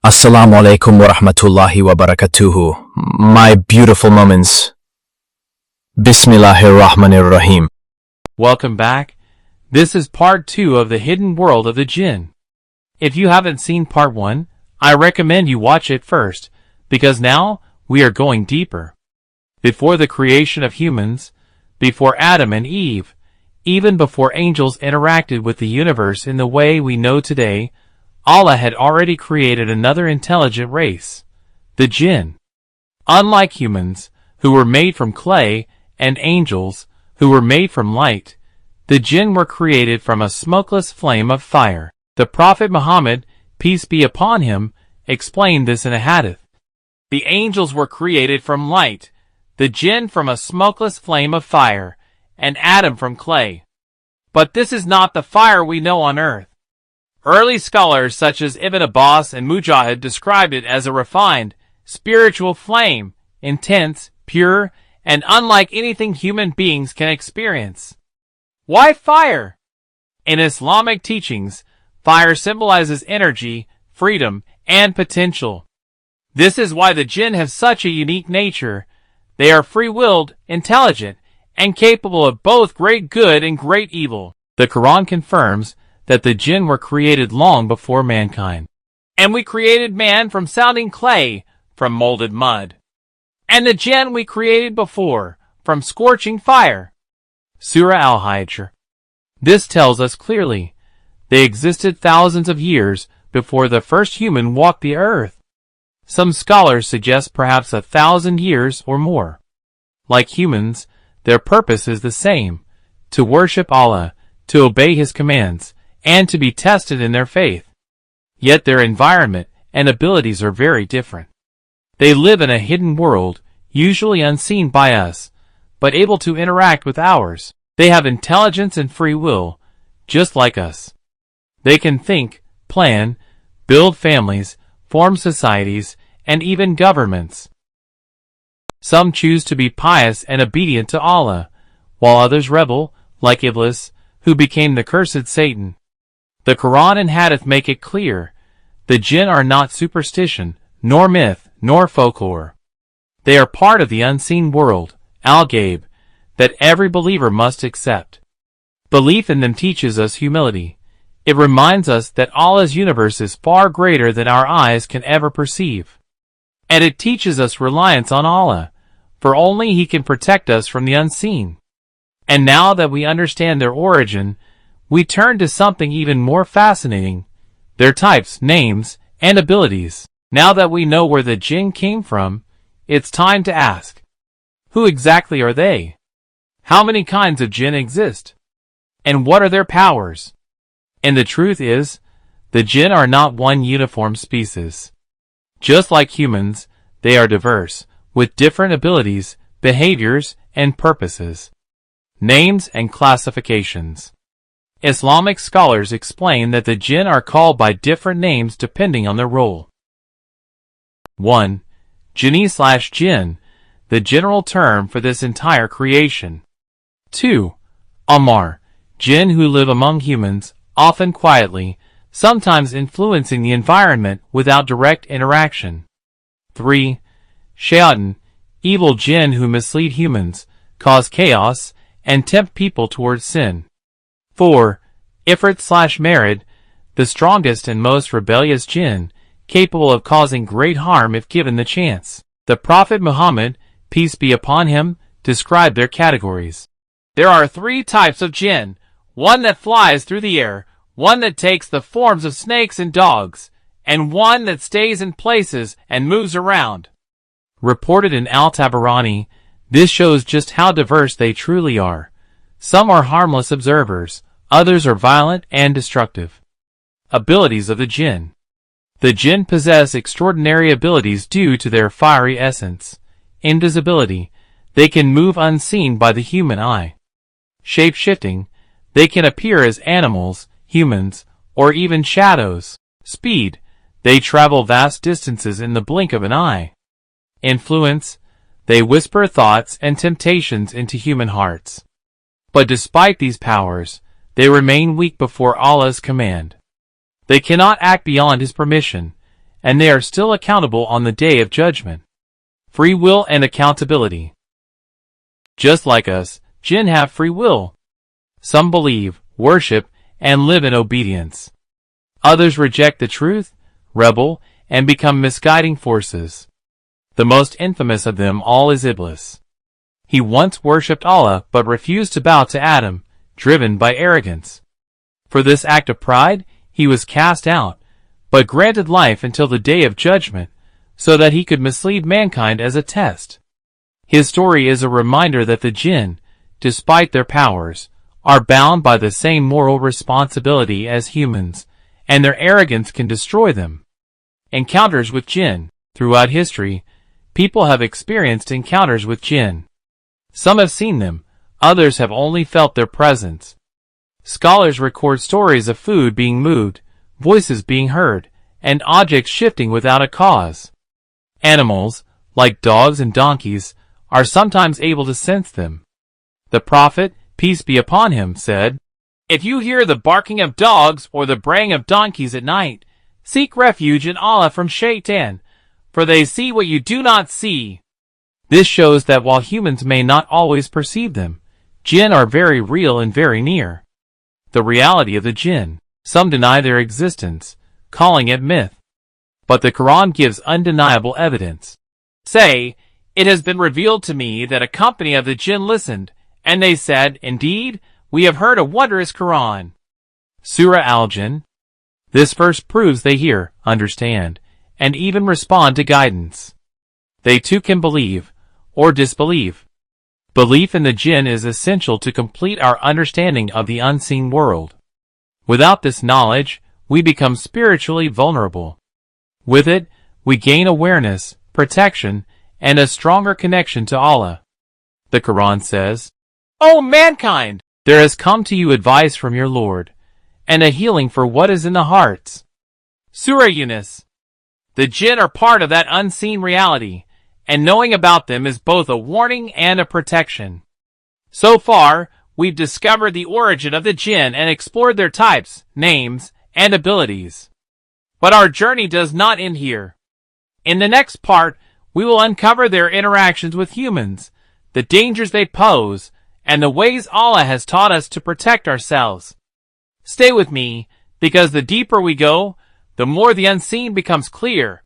Assalamu alaikum wa rahmatullahi wa barakatuhu. My beautiful moments. Bismillahir Rahmanir Rahim. Welcome back. This is part 2 of the hidden world of the Jinn. If you haven't seen part 1, I recommend you watch it first, because now we are going deeper. Before the creation of humans, before Adam and Eve, even before angels interacted with the universe in the way we know today, Allah had already created another intelligent race, the Jinn. Unlike humans, who were made from clay, and angels, who were made from light, the Jinn were created from a smokeless flame of fire. The Prophet Muhammad, peace be upon him, explained this in a hadith. The angels were created from light, the Jinn from a smokeless flame of fire, and Adam from clay. But this is not the fire we know on earth. Early scholars such as Ibn Abbas and Mujahid described it as a refined, spiritual flame, intense, pure, and unlike anything human beings can experience. Why fire? In Islamic teachings, fire symbolizes energy, freedom, and potential. This is why the Jinn have such a unique nature. They are free-willed, intelligent, and capable of both great good and great evil. The Quran confirms that the Jinn were created long before mankind. And we created man from sounding clay, from molded mud. And the Jinn we created before, from scorching fire. Surah Al-Hijr. This tells us clearly, they existed thousands of years before the first human walked the earth. Some scholars suggest perhaps 1,000 years or more. Like humans, their purpose is the same, to worship Allah, to obey His commands, and to be tested in their faith. Yet their environment and abilities are very different. They live in a hidden world, usually unseen by us, but able to interact with ours. They have intelligence and free will, just like us. They can think, plan, build families, form societies, and even governments. Some choose to be pious and obedient to Allah, while others rebel, like Iblis, who became the cursed Satan. The Quran and Hadith make it clear, the Jinn are not superstition, nor myth, nor folklore. They are part of the unseen world, al-Ghaib, that every believer must accept. Belief in them teaches us humility. It reminds us that Allah's universe is far greater than our eyes can ever perceive. And it teaches us reliance on Allah, for only He can protect us from the unseen. And now that we understand their origin, we turn to something even more fascinating, their types, names, and abilities. Now that we know where the Jinn came from, it's time to ask, who exactly are they? How many kinds of Jinn exist? And what are their powers? And the truth is, the Jinn are not one uniform species. Just like humans, they are diverse, with different abilities, behaviors, and purposes. Names and classifications. Islamic scholars explain that the Jinn are called by different names depending on their role. 1. Jinni/Jinn, the general term for this entire creation. 2. Amar, Jinn who live among humans, often quietly, sometimes influencing the environment without direct interaction. 3. Shaytan, evil Jinn who mislead humans, cause chaos, and tempt people towards sin. 4. Ifrit/Marid, the strongest and most rebellious Jinn, capable of causing great harm if given the chance. The Prophet Muhammad, peace be upon him, described their categories. There are 3 types of Jinn, one that flies through the air, one that takes the forms of snakes and dogs, and one that stays in places and moves around. Reported in Al-Tabarani, this shows just how diverse they truly are. Some are harmless observers, others are violent and destructive. Abilities of the Jinn. The Jinn possess extraordinary abilities due to their fiery essence. Invisibility. They can move unseen by the human eye. Shape-shifting. They can appear as animals, humans, or even shadows. Speed. They travel vast distances in the blink of an eye. Influence. They whisper thoughts and temptations into human hearts. But despite these powers, they remain weak before Allah's command. They cannot act beyond His permission, and they are still accountable on the day of judgment. Free will and accountability. Just like us, Jinn have free will. Some believe, worship, and live in obedience. Others reject the truth, rebel, and become misguiding forces. The most infamous of them all is Iblis. He once worshipped Allah but refused to bow to Adam, driven by arrogance. For this act of pride, he was cast out, but granted life until the day of judgment, so that he could mislead mankind as a test. His story is a reminder that the Jinn, despite their powers, are bound by the same moral responsibility as humans, and their arrogance can destroy them. Encounters with Jinn. Throughout history, people have experienced encounters with Jinn. Some have seen them, others have only felt their presence. Scholars record stories of food being moved, voices being heard, and objects shifting without a cause. Animals, like dogs and donkeys, are sometimes able to sense them. The Prophet, peace be upon him, said, "If you hear the barking of dogs or the braying of donkeys at night, seek refuge in Allah from Shaitan, for they see what you do not see." This shows that while humans may not always perceive them, Jinn are very real and very near. The reality of the Jinn. Some deny their existence, calling it myth. But the Quran gives undeniable evidence. Say, "It has been revealed to me that a company of the Jinn listened, and they said, 'Indeed, we have heard a wondrous Quran.'" Surah Al-Jinn. This verse proves they hear, understand, and even respond to guidance. They too can believe, or disbelieve. Belief in the Jinn is essential to complete our understanding of the unseen world. Without this knowledge, we become spiritually vulnerable. With it, we gain awareness, protection, and a stronger connection to Allah. The Quran says, "O mankind, there has come to you advice from your Lord, and a healing for what is in the hearts." Surah Yunus. The Jinn are part of that unseen reality, and knowing about them is both a warning and a protection. So far, we've discovered the origin of the Jinn and explored their types, names, and abilities. But our journey does not end here. In the next part, we will uncover their interactions with humans, the dangers they pose, and the ways Allah has taught us to protect ourselves. Stay with me, because the deeper we go, the more the unseen becomes clear,